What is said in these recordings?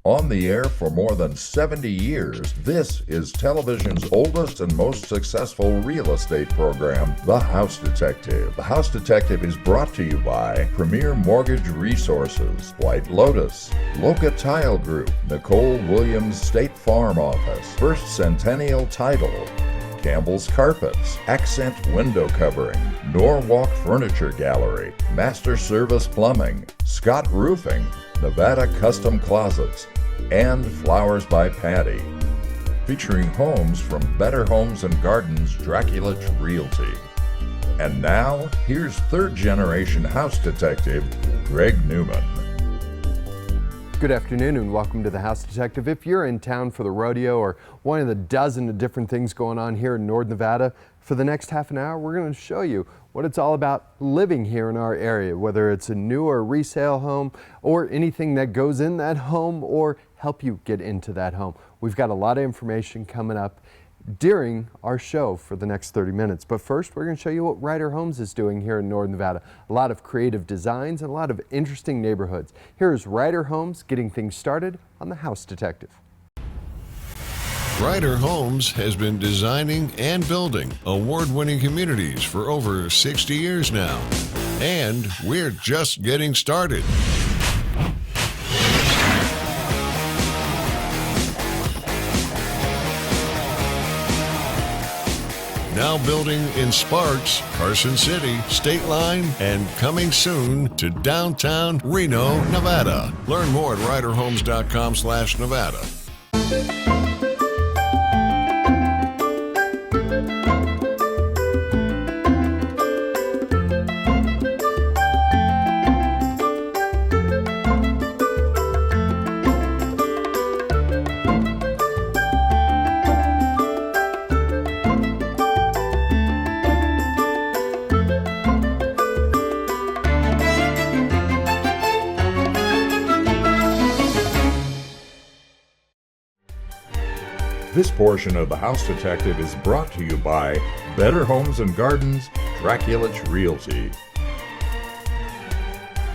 On the air for more than 70 years, this is television's oldest and most successful real estate program, The House Detective. The House Detective is brought to you by Premier Mortgage Resources, White Lotus, Loca Tile Group, Nicole Williams State Farm Office, First Centennial Title, Campbell's Carpets, Accent Window Covering, Norwalk Furniture Gallery, Master Service Plumbing, Scott Roofing, Nevada Custom Closets, and Flowers by Patty. Featuring homes from Better Homes and Gardens Draculich Realty. And now, here's third-generation house detective, Greg Newman. Good afternoon and welcome to the House Detective. If you're in town for the rodeo or one of the dozen of different things going on here in North Nevada, for the next half an hour, we're going to show you what it's all about living here in our area, whether it's a new or resale home or anything that goes in that home or help you get into that home. We've got a lot of information coming up during our show for the next 30 minutes. But first, we're going to show you what Ryder Homes is doing here in North Nevada. A lot of creative designs and a lot of interesting neighborhoods. Here's Ryder Homes getting things started on the House Detective. Ryder Homes has been designing and building award-winning communities for over 60 years now. And we're just getting started. Now building in Sparks, Carson City, State Line, and coming soon to downtown Reno, Nevada. Learn more at ryderhomes.com/Nevada. This portion of the House Detective is brought to you by Better Homes and Gardens Draculich Realty.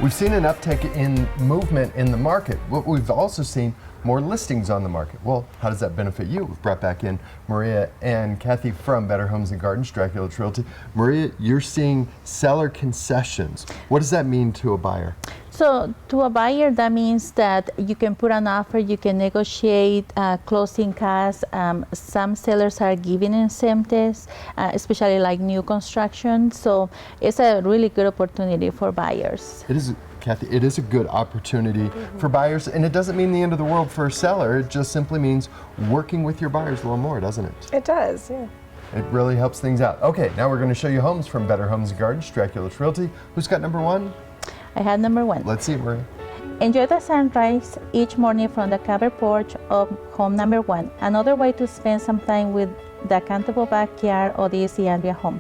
We've seen an uptick in movement in the market. What we've also seen more listings on the market. Well, how does that benefit you? We've brought back in Maria and Kathy from Better Homes and Gardens Draculich Realty. Maria, you're seeing seller concessions. What does that mean to a buyer? So to a buyer, that means that you can put an offer, you can negotiate closing costs. Some sellers are giving incentives, especially like new construction. So it's a really good opportunity for buyers. It is, Kathy, it is a good opportunity for buyers, and it doesn't mean the end of the world for a seller. It just simply means working with your buyers a little more, doesn't it? It does, yeah. It really helps things out. Okay, now we're going to show you homes from Better Homes and Gardens Draculich Realty. Who's got number one? I had number one. Let's see it, Maria. Enjoy the sunrise each morning from the covered porch of home number one. Another way to spend some time with the accountable backyard of this Andrea home.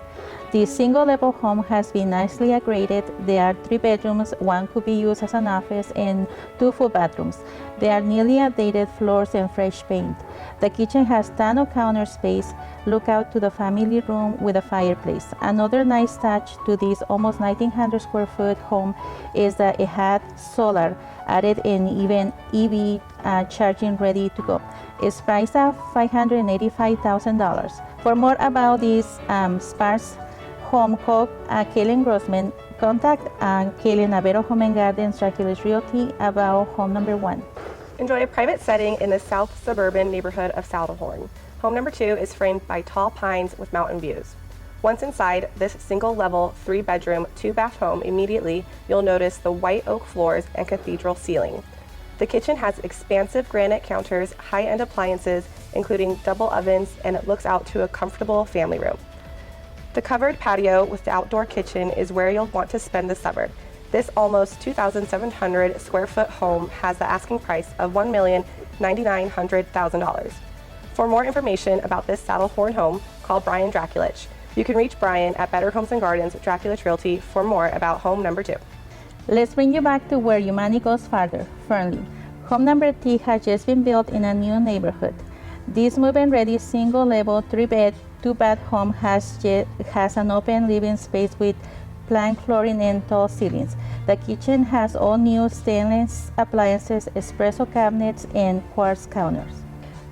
The single-level home has been nicely upgraded. There are 3 bedrooms, one could be used as an office, and 2 full bathrooms. There are nearly updated floors and fresh paint. The kitchen has ton of counter space. Look out to the family room with a fireplace. Another nice touch to this almost 1,900 square foot home is that it had solar added and even EV charging ready to go. It's priced at $585,000. For more about this sparse home, call Kaylin Grossman. Contact Kaylin at Better Home and Gardens Draculich Realty about home number one. Enjoy a private setting in the south suburban neighborhood of Saddlehorn. Home number 2 is framed by tall pines with mountain views. Once inside this single-level 3-bedroom, 2-bath home, immediately you'll notice the white oak floors and cathedral ceiling. The kitchen has expansive granite counters, high-end appliances, including double ovens, and it looks out to a comfortable family room. The covered patio with the outdoor kitchen is where you'll want to spend the summer. This almost 2,700 square foot home has the asking price of $1,099,000. For more information about this Saddlehorn home, call Brian Draculich. You can reach Brian at Better Homes and Gardens Draculich Realty for more about home number 2. Let's bring you back to where your money goes farther, Fernley. Home number 3 has just been built in a new neighborhood. This move-in ready single level 3-bed, 2-bath home has an open living space with plank flooring and tall ceilings. The kitchen has all new stainless appliances, espresso cabinets, and quartz counters.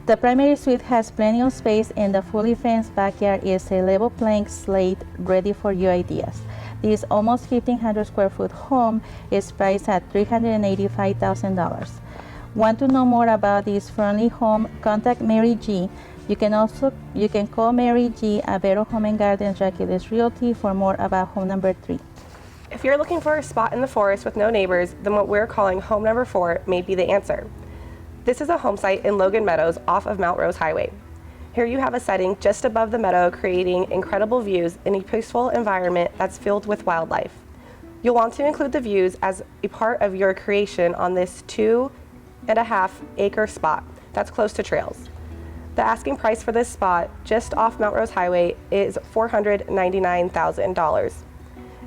The primary suite has plenty of space, and the fully fenced backyard is a level playing slate ready for your ideas. This almost 1,500 square foot home is priced at $385,000. Want to know more about this friendly home? Contact Mary G. You can call Mary G. at Better Home and Gardens Dracula's Realty for more about home number 3. If you're looking for a spot in the forest with no neighbors, then what we're calling home number 4 may be the answer. This is a home site in Logan Meadows off of Mount Rose Highway. Here you have a setting just above the meadow, creating incredible views in a peaceful environment that's filled with wildlife. You'll want to include the views as a part of your creation on this 2.5-acre spot that's close to trails. The asking price for this spot just off Mount Rose Highway is $499,000.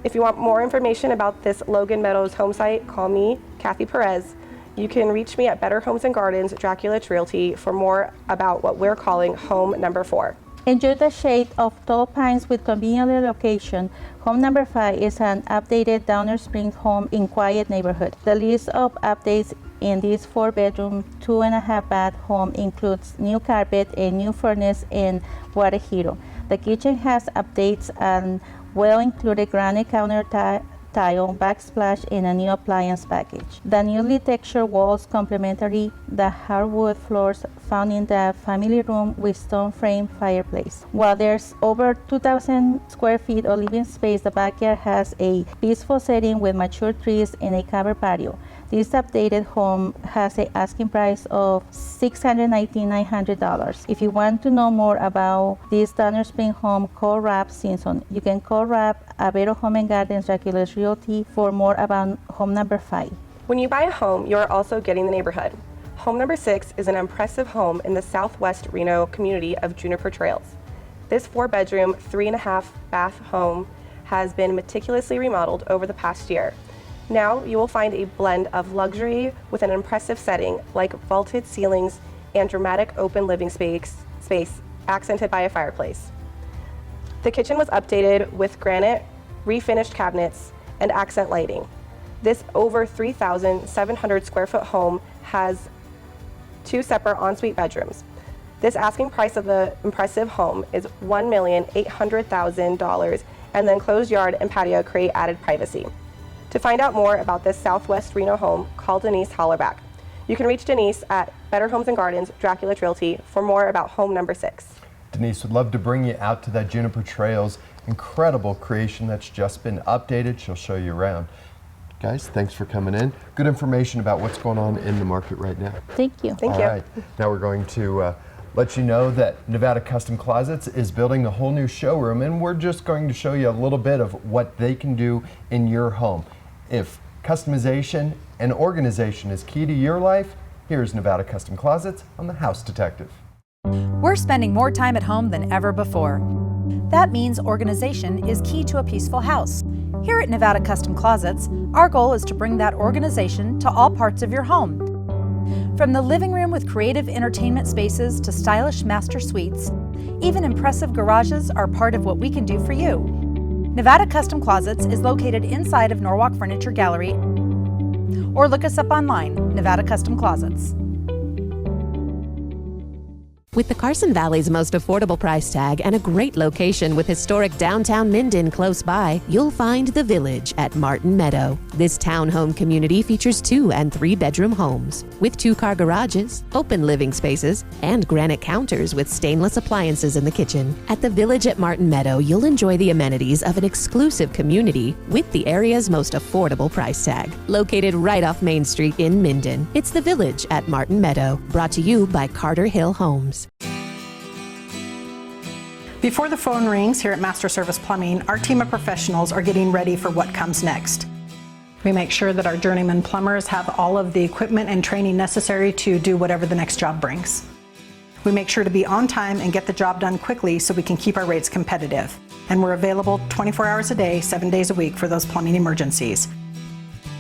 If you want more information about this Logan Meadows home site, call me, Kathy Perez. You can reach me at Better Homes and Gardens Dracula's Realty for more about what we're calling home number 4. Enjoy the shade of tall pines with convenient location. Home number 5 is an updated Downer Springs home in quiet neighborhood. The list of updates in this 4-bedroom, 2.5-bath home includes new carpet, a new furnace, and water heater. The kitchen has updates and well-included granite counter tile, backsplash, and a new appliance package. The newly textured walls complementary the hardwood floors found in the family room with stone frame fireplace. While there's over 2,000 square feet of living space, the backyard has a peaceful setting with mature trees and a covered patio. This updated home has an asking price of $619,900. If you want to know more about this Downer Spring home, call Rap Simpson. You can call Rap at Better Home and Gardens Dracula's Realty for more about home number 5. When you buy a home, you are also getting the neighborhood. Home number 6 is an impressive home in the southwest Reno community of Juniper Trails. This 4-bedroom, 3.5-bath home has been meticulously remodeled over the past year. Now you will find a blend of luxury with an impressive setting like vaulted ceilings and dramatic open living space accented by a fireplace. The kitchen was updated with granite, refinished cabinets, and accent lighting. This over 3,700 square foot home has 2 separate ensuite bedrooms. This asking price of the impressive home is $1,800,000, and the enclosed yard and patio create added privacy. To find out more about this Southwest Reno home, call Denise Hollerback. You can reach Denise at Better Homes and Gardens Dracula's Realty for more about home number 6. Denise would love to bring you out to that Juniper Trails incredible creation that's just been updated. She'll show you around. Guys, thanks for coming in. Good information about what's going on in the market right now. Thank you. Thank you. All right, now we're going to let you know that Nevada Custom Closets is building a whole new showroom, and we're just going to show you a little bit of what they can do in your home. If customization and organization is key to your life, here's Nevada Custom Closets on The House Detective. We're spending more time at home than ever before. That means organization is key to a peaceful house. Here at Nevada Custom Closets, our goal is to bring that organization to all parts of your home. From the living room with creative entertainment spaces to stylish master suites, even impressive garages are part of what we can do for you. Nevada Custom Closets is located inside of Norwalk Furniture Gallery, or look us up online, Nevada Custom Closets. With the Carson Valley's most affordable price tag and a great location with historic downtown Minden close by, you'll find The Village at Martin Meadow. This townhome community features 2- and 3-bedroom homes with 2-car garages, open living spaces, and granite counters with stainless appliances in the kitchen. At The Village at Martin Meadow, you'll enjoy the amenities of an exclusive community with the area's most affordable price tag. Located right off Main Street in Minden, it's The Village at Martin Meadow, brought to you by Carter Hill Homes. Before the phone rings here at Master Service Plumbing, our team of professionals are getting ready for what comes next. We make sure that our journeyman plumbers have all of the equipment and training necessary to do whatever the next job brings. We make sure to be on time and get the job done quickly so we can keep our rates competitive. And we're available 24 hours a day, 7 days a week for those plumbing emergencies.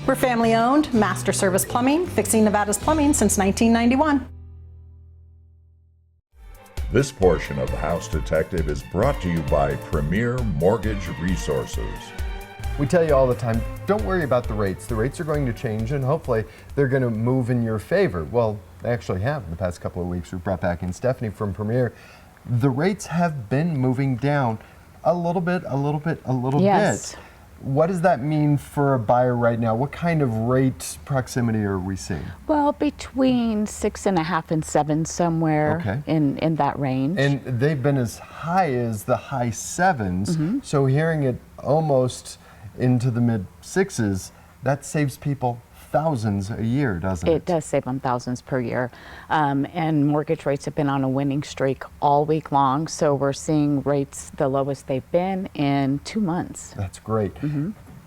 We're family owned, Master Service Plumbing, fixing Nevada's plumbing since 1991. This portion of The House Detective is brought to you by Premier Mortgage Resources. We tell you all the time, don't worry about the rates. The rates are going to change and hopefully they're going to move in your favor. Well, they actually have in the past couple of weeks. We've brought back in Stephanie from Premier. The rates have been moving down a little bit. Yes. What does that mean for a buyer right now? What kind of rate proximity are we seeing? Well, between 6.5 and 7, somewhere in that range. And they've been as high as the high 7s. So hearing it almost into the mid 6s, that saves people thousands a year, doesn't it? It does save them thousands per year. And mortgage rates have been on a winning streak all week long. So we're seeing rates the lowest they've been in 2 months. That's great.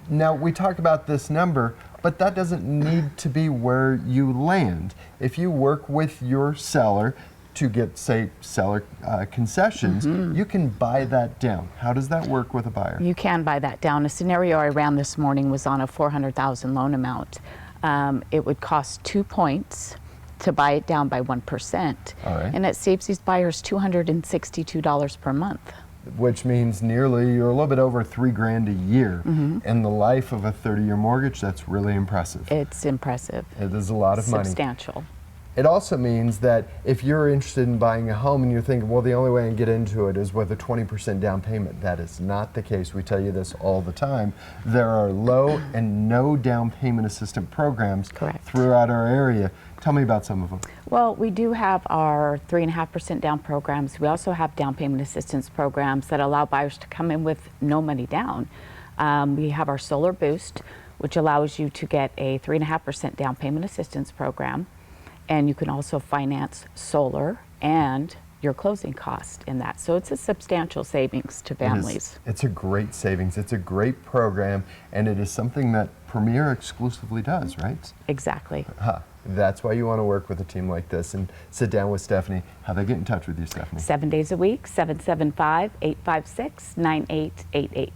Now, we talk about this number, but that doesn't need to be where you land. If you work with your seller to get, say, seller concessions, you can buy that down. How does that work with a buyer? You can buy that down. A scenario I ran this morning was on a $400,000 loan amount. It would cost 2 points to buy it down by 1%. And it saves these buyers $262 per month. Which means nearly, you're a little bit over $3,000 a year. In the life of a 30-year mortgage, that's really impressive. It's impressive. It is a lot of money. Substantial. It also means that if you're interested in buying a home and you're thinking, well, the only way I can get into it is with a 20% down payment, that is not the case. We tell you this all the time. There are low and no down payment assistance programs throughout our area. Tell me about some of them. Well, we do have our 3.5% down programs. We also have down payment assistance programs that allow buyers to come in with no money down. We have our Solar Boost, which allows you to get a 3.5% down payment assistance program. And you can also finance solar and your closing cost in that. So it's a substantial savings to families. It's a great savings. It's a great program, and it is something that Premier exclusively does, right? Exactly. That's why you want to work with a team like this and sit down with Stephanie. How they get in touch with you, Stephanie? 7 days a week, 775-856-9888.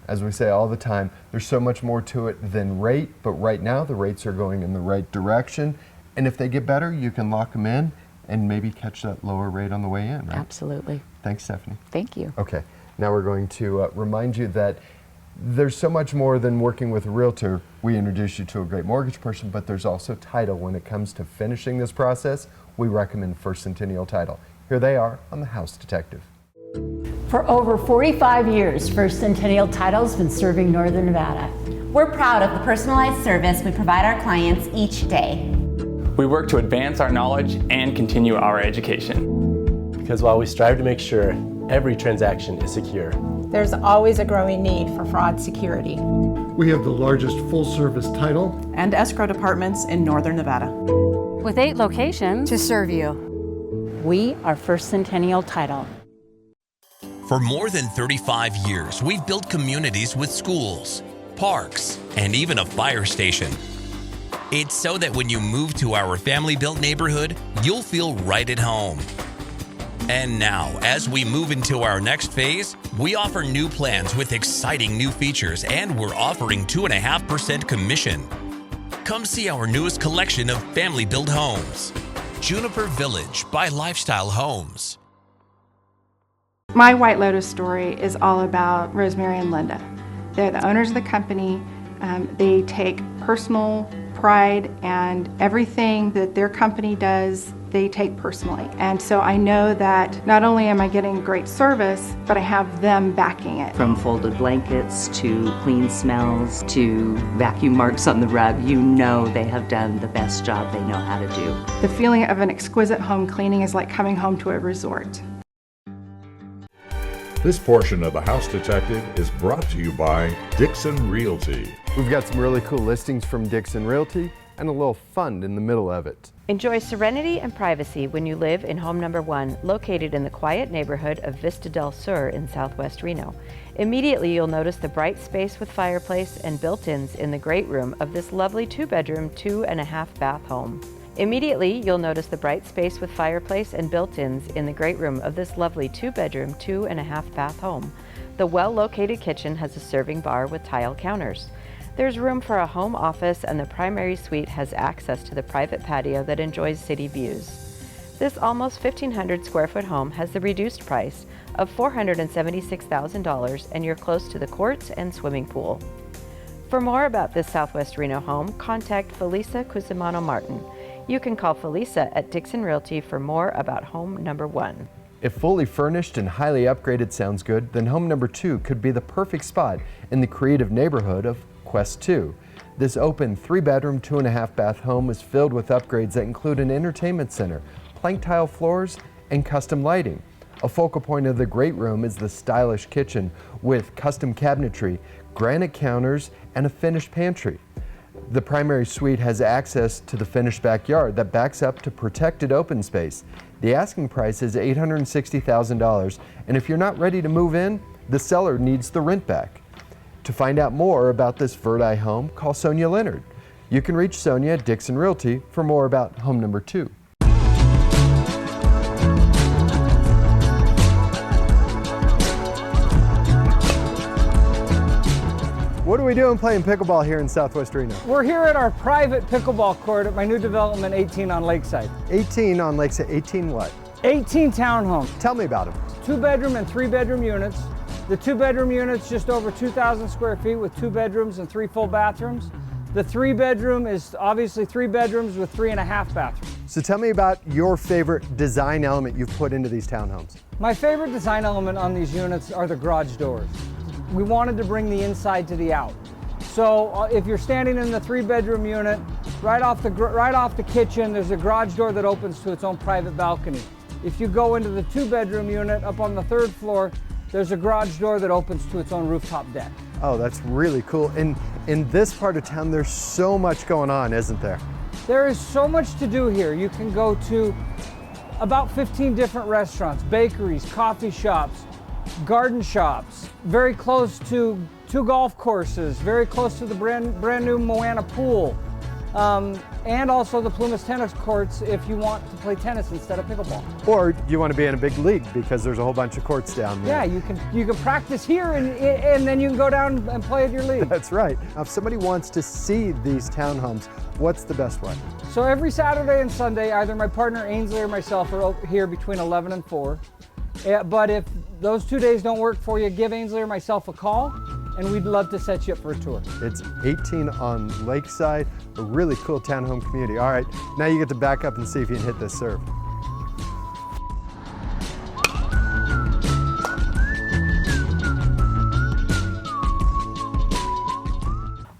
As we say all the time, there's so much more to it than rate, but right now the rates are going in the right direction. And if they get better, you can lock them in and maybe catch that lower rate on the way in, right? Absolutely. Thanks, Stephanie. Thank you. Okay, now we're going to remind you that there's so much more than working with a realtor. We introduce you to a great mortgage person, but there's also title. When it comes to finishing this process, we recommend First Centennial Title. Here they are on The House Detective. For over 45 years, First Centennial Title has been serving Northern Nevada. We're proud of the personalized service we provide our clients each day. We work to advance our knowledge and continue our education. Because while we strive to make sure every transaction is secure, there's always a growing need for fraud security. We have the largest full-service title and escrow departments in Northern Nevada. With 8 locations to serve you. We are First Centennial Title. For more than 35 years, we've built communities with schools, parks, and even a fire station. It's so that when you move to our family-built neighborhood, you'll feel right at home. And now, as we move into our next phase, we offer new plans with exciting new features, and we're offering 2.5% commission. Come see our newest collection of family-built homes. Juniper Village by Lifestyle Homes. My White Lotus story is all about Rosemary and Linda. They're the owners of the company. They take personal pride, and everything that their company does, they take personally. And so I know that not only am I getting great service, but I have them backing it. From folded blankets to clean smells to vacuum marks on the rug, you know they have done the best job they know how to do. The feeling of an exquisite home cleaning is like coming home to a resort. This portion of The House Detective is brought to you by Dixon Realty. We've got some really cool listings from Dixon Realty and a little fun in the middle of it. Enjoy serenity and privacy when you live in home number 1, located in the quiet neighborhood of Vista del Sur in southwest Reno. Immediately you'll notice the bright space with fireplace and built-ins in the great room of this lovely 2-bedroom, 2.5-bath home. Immediately, you'll notice the bright space with fireplace and built-ins in the great room of this lovely 2-bedroom, 2.5-bath home. The well-located kitchen has a serving bar with tile counters. There's room for a home office, and the primary suite has access to the private patio that enjoys city views. This almost 1,500 square foot home has the reduced price of $476,000, and you're close to the courts and swimming pool. For more about this Southwest Reno home, contact Felisa Cusimano Martin. You can call Felisa at Dixon Realty for more about home number 1. If fully furnished and highly upgraded sounds good, then home number 2 could be the perfect spot in the creative neighborhood of Quest 2. This open 3-bedroom, 2.5-bath home is filled with upgrades that include an entertainment center, plank tile floors, and custom lighting. A focal point of the great room is the stylish kitchen with custom cabinetry, granite counters, and a finished pantry. The primary suite has access to the finished backyard that backs up to protected open space. The asking price is $860,000, and if you're not ready to move in, the seller needs the rent back. To find out more about this Verdi home, call Sonia Leonard. You can reach Sonia at Dixon Realty for more about home number 2. What are we doing playing pickleball here in Southwest Reno? We're here at our private pickleball court at my new development, 18 on Lakeside. 18 on Lakeside. 18 what? 18 townhomes. Tell me about them. 2-bedroom and 3-bedroom units. The 2-bedroom unit's just over 2,000 square feet with 2 bedrooms and 3 full bathrooms. The 3-bedroom is obviously 3 bedrooms with 3.5 bathrooms. So tell me about your favorite design element you've put into these townhomes. My favorite design element on these units are the garage doors. We wanted to bring the inside to the out. So if you're standing in the 3-bedroom unit, right off the kitchen, there's a garage door that opens to its own private balcony. If you go into the 2-bedroom unit up on the 3rd floor, there's a garage door that opens to its own rooftop deck. Oh, that's really cool. And in this part of town, there's so much going on, isn't there? There is so much to do here. You can go to about 15 different restaurants, bakeries, coffee shops, garden shops, very close to 2 golf courses, very close to the brand new Moana pool, and also the Plumas tennis courts if you want to play tennis instead of pickleball. Or you want to be in a big league because there's a whole bunch of courts down there. Yeah, you can practice here and then you can go down and play at your league. That's right. Now, if somebody wants to see these townhomes, what's the best way? So every Saturday and Sunday, either my partner Ainsley or myself are here between 11 and 4. But if those 2 days don't work for you, give Ainsley or myself a call, and we'd love to set you up for a tour. It's 18 on Lakeside, a really cool townhome community. All right, now you get to back up and see if you can hit this serve.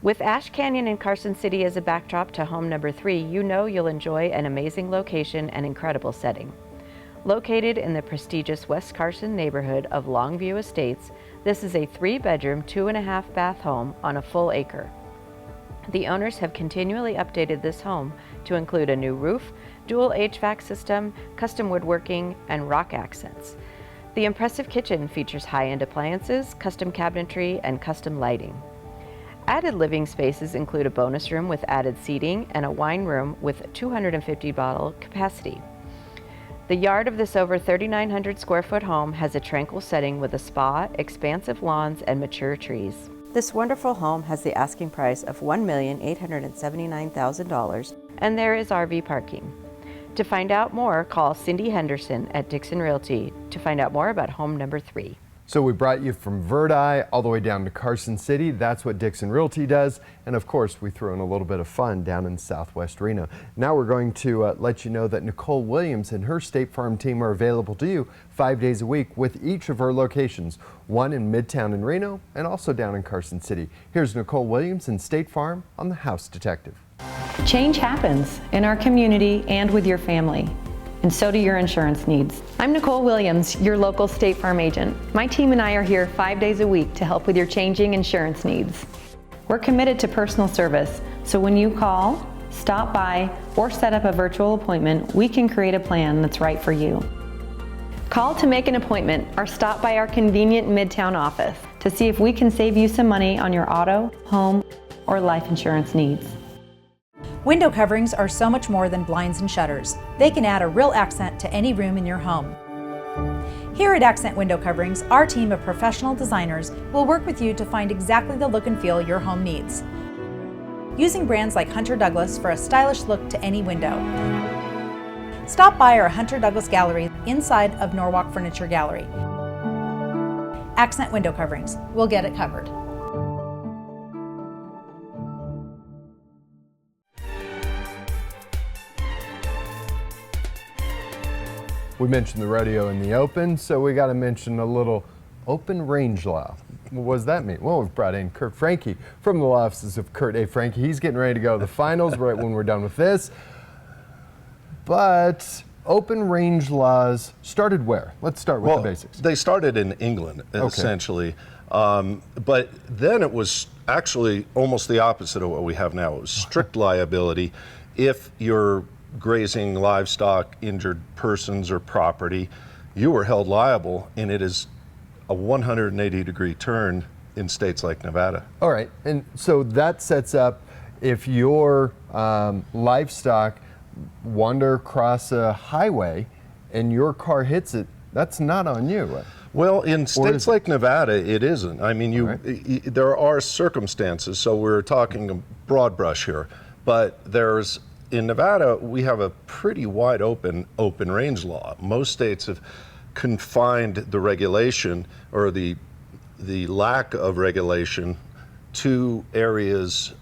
With Ash Canyon and Carson City as a backdrop to home number 3, you know you'll enjoy an amazing location and incredible setting. Located in the prestigious West Carson neighborhood of Longview Estates, this is a 3-bedroom, 2.5-bath home on a full acre. The owners have continually updated this home to include a new roof, dual HVAC system, custom woodworking, and rock accents. The impressive kitchen features high-end appliances, custom cabinetry, and custom lighting. Added living spaces include a bonus room with added seating and a wine room with 250-bottle capacity. The yard of this over 3,900 square foot home has a tranquil setting with a spa, expansive lawns, and mature trees. This wonderful home has the asking price of $1,879,000, and there is RV parking. To find out more, call Cindy Henderson at Dixon Realty to find out more about home number 3. So we brought you from Verdi all the way down to Carson City. That's what Dixon Realty does. And of course, we throw in a little bit of fun down in Southwest Reno. Now we're going to let you know that Nicole Williams and her State Farm team are available to you 5 days a week with each of her locations, one in Midtown in Reno and also down in Carson City. Here's Nicole Williams and State Farm on The House Detective. Change happens in our community and with your family, and so do your insurance needs. I'm Nicole Williams, your local State Farm agent. My team and I are here 5 days a week to help with your changing insurance needs. We're committed to personal service, so when you call, stop by, or set up a virtual appointment, we can create a plan that's right for you. Call to make an appointment or stop by our convenient Midtown office to see if we can save you some money on your auto, home, or life insurance needs. Window coverings are so much more than blinds and shutters. They can add a real accent to any room in your home. Here at Accent Window Coverings, our team of professional designers will work with you to find exactly the look and feel your home needs. Using brands like Hunter Douglas for a stylish look to any window. Stop by our Hunter Douglas Gallery inside of Norwalk Furniture Gallery. Accent Window Coverings. We'll get it covered. We mentioned the rodeo in the open, so we got to mention a little open range law. What does that mean? Well, we've brought in Kurt Franke from the law offices of Kurt A. Franke. He's getting ready to go to the finals right when we're done with this. But open range laws started where? Let's start with the basics. They started in England, essentially. But then it was actually almost the opposite of what we have now. It was strict liability. If you're grazing livestock, injured persons, or property, you were held liable, and it is a 180-degree turn in states like Nevada. All right, and so that sets up if your livestock wander across a highway and your car hits it, that's not on you, right? Well, in states like Nevada, it isn't. I mean, there are circumstances, so we're talking a broad brush here, but in Nevada, we have a pretty wide open range law. Most states have confined the regulation or the lack of regulation to areas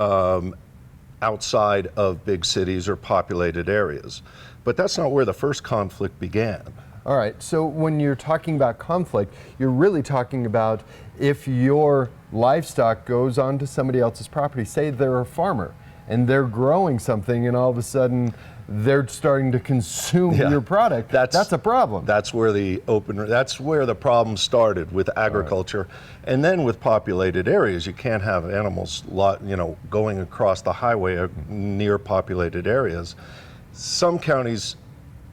outside of big cities or populated areas. But that's not where the first conflict began. All right, so when you're talking about conflict, you're really talking about if your livestock goes onto somebody else's property, say they're a farmer, and they're growing something and all of a sudden they're starting to consume your product, that's a problem. That's where that's where the problem started with agriculture. And then with populated areas, you can't have animals going across the highway near populated areas. Some counties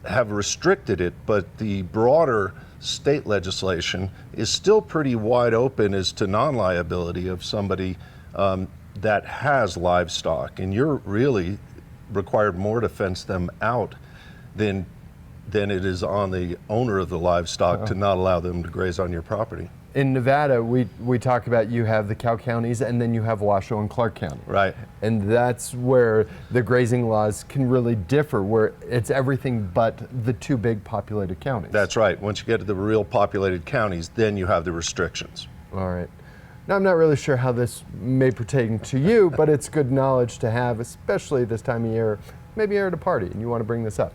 have restricted it, but the broader state legislation is still pretty wide open as to non-liability of somebody that has livestock, and you're really required more to fence them out than it is on the owner of the livestock to not allow them to graze on your property. In Nevada, we talk about you have the cow counties and then you have Washoe and Clark County. Right. And that's where the grazing laws can really differ, where it's everything but the two big populated counties. That's right. Once you get to the real populated counties, then you have the restrictions. All right. Now, I'm not really sure how this may pertain to you, but it's good knowledge to have, especially this time of year. Maybe you're at a party and you want to bring this up.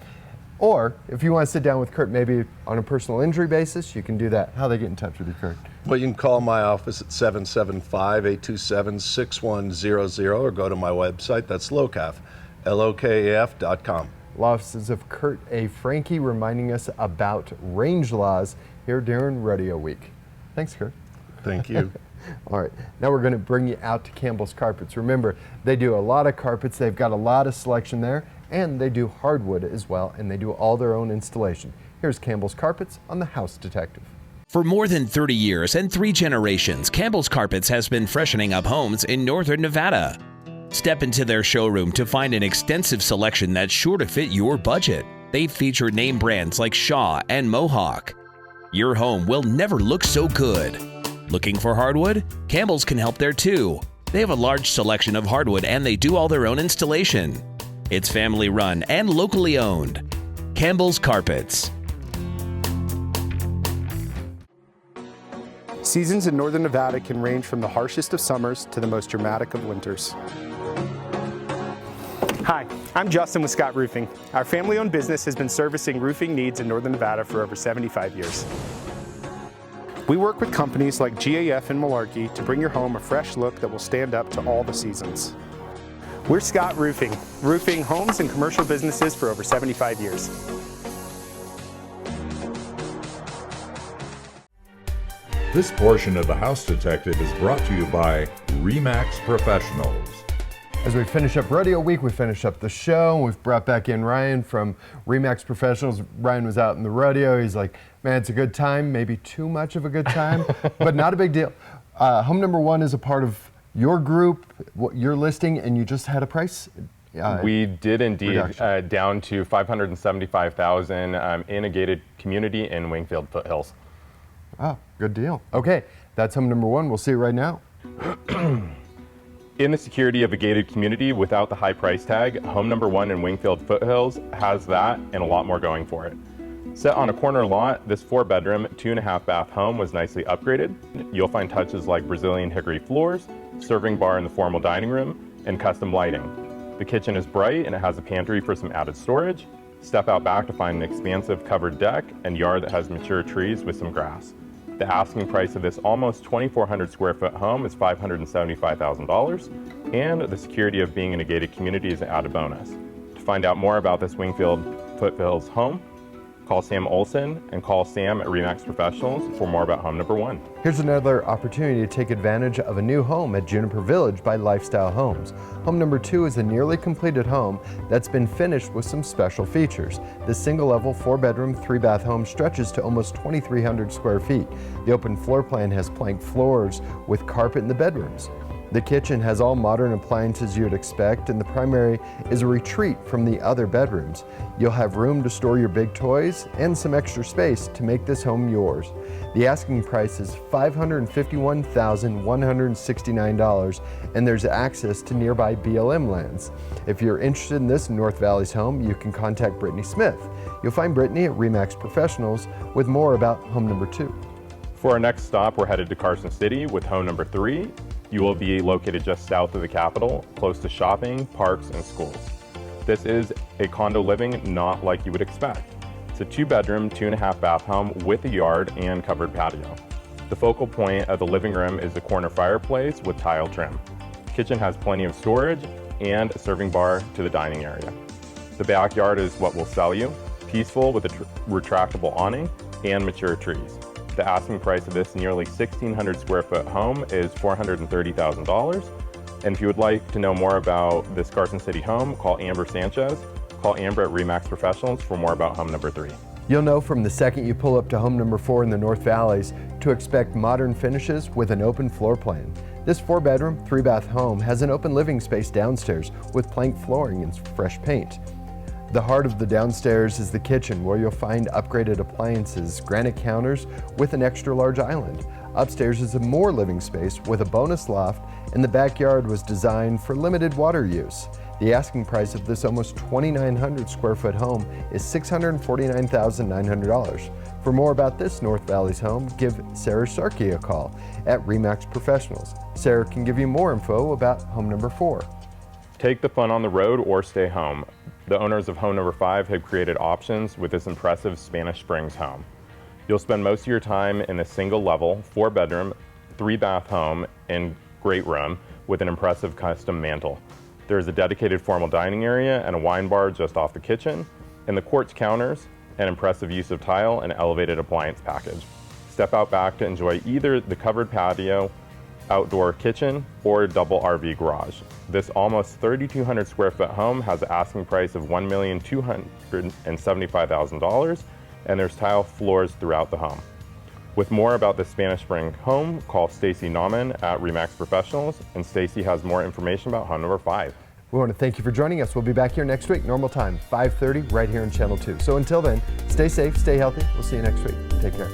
Or if you want to sit down with Kurt, maybe on a personal injury basis, you can do that. How do they get in touch with you, Kurt? Well, you can call my office at 775-827-6100 or go to my website. That's LOCAF, LOKAF.com. Law offices of Kurt A. Franke reminding us about range laws here during Rodeo Week. Thanks, Kurt. Thank you. All right, now we're going to bring you out to Campbell's Carpets. Remember, they do a lot of carpets. They've got a lot of selection there, and they do hardwood as well, and they do all their own installation. Here's Campbell's Carpets on The House Detective. For more than 30 years and 3 generations, Campbell's Carpets has been freshening up homes in northern Nevada. Step into their showroom to find an extensive selection that's sure to fit your budget. They feature name brands like Shaw and Mohawk. Your home will never look so good. Looking for hardwood? Campbell's can help there too. They have a large selection of hardwood and they do all their own installation. It's family run and locally owned. Campbell's Carpets. Seasons in northern Nevada can range from the harshest of summers to the most dramatic of winters. Hi, I'm Justin with Scott Roofing. Our family-owned business has been servicing roofing needs in northern Nevada for over 75 years. We work with companies like GAF and Malarkey to bring your home a fresh look that will stand up to all the seasons. We're Scott Roofing, roofing homes and commercial businesses for over 75 years. This portion of The House Detective is brought to you by RE/MAX Professionals. As we finish up Rodeo Week, we finish up the show. We've brought back in Ryan from RE/MAX Professionals. Ryan was out in the rodeo. He's like, man, it's a good time, maybe too much of a good time, but not a big deal. Home number one is a part of your group, your listing, and you just had a price we did indeed, down to $575,000 in a gated community in Wingfield Foothills. Oh, good deal. Okay, that's home number one. We'll see it right now. In the security of a gated community without the high price tag, home number one in Wingfield Foothills has that and a lot more going for it. Set on a corner lot, this 4-bedroom, 2.5 bath home was nicely upgraded. You'll find touches like Brazilian hickory floors, serving bar in the formal dining room, and custom lighting. The kitchen is bright and it has a pantry for some added storage. Step out back to find an expansive covered deck and yard that has mature trees with some grass. The asking price of this almost 2,400 square foot home is $575,000, and the security of being in a gated community is an added bonus. To find out more about this Wingfield Foothills home, call Sam Olson and call Sam at RE/MAX Professionals for more about home number 1. Here's another opportunity to take advantage of a new home at Juniper Village by Lifestyle Homes. Home number 2 is a nearly completed home that's been finished with some special features. This single-level 4-bedroom, 3-bath home stretches to almost 2,300 square feet. The open floor plan has plank floors with carpet in the bedrooms. The kitchen has all modern appliances you'd expect, and the primary is a retreat from the other bedrooms. You'll have room to store your big toys and some extra space to make this home yours. The asking price is $551,169, and there's access to nearby BLM lands. If you're interested in this North Valley's home, you can contact Brittany Smith. You'll find Brittany at RE/MAX Professionals with more about home number 2. For our next stop, we're headed to Carson City with home number 3. You will be located just south of the capital, close to shopping, parks, and schools. This is a condo living not like you would expect. It's a 2-bedroom, 2.5-bath home with a yard and covered patio. The focal point of the living room is the corner fireplace with tile trim. The kitchen has plenty of storage and a serving bar to the dining area. The backyard is what will sell you, peaceful with a retractable awning and mature trees. The asking price of this nearly 1,600 square foot home is $430,000. And if you would like to know more about this Carson City home, call Amber Sanchez. Call Amber at RE/MAX Professionals for more about home number 3. You'll know from the second you pull up to home number 4 in the North Valleys to expect modern finishes with an open floor plan. This 4-bedroom, 3-bath home has an open living space downstairs with plank flooring and fresh paint. The heart of the downstairs is the kitchen, where you'll find upgraded appliances, granite counters with an extra large island. Upstairs is a more living space with a bonus loft, and the backyard was designed for limited water use. The asking price of this almost 2,900 square foot home is $649,900. For more about this North Valley's home, give Sarah Starkey a call at RE/MAX Professionals. Sarah can give you more info about home number 4. Take the fun on the road or stay home. The owners of home number 5 have created options with this impressive Spanish Springs home. You'll spend most of your time in a single-level, 4-bedroom, 3-bath home and great room with an impressive custom mantel. There is a dedicated formal dining area and a wine bar just off the kitchen, and the quartz counters, an impressive use of tile, and elevated appliance package. Step out back to enjoy either the covered patio, outdoor kitchen, or double RV garage. This almost 3,200 square foot home has an asking price of $1,275,000, and there's tile floors throughout the home. With more about the Spanish Spring home, call Stacy Nauman at RE/MAX Professionals, and Stacy has more information about home number 5. We want to thank you for joining us. We'll be back here next week, normal time, 5:30, right here on Channel 2. So until then, stay safe, stay healthy. We'll see you next week. Take care.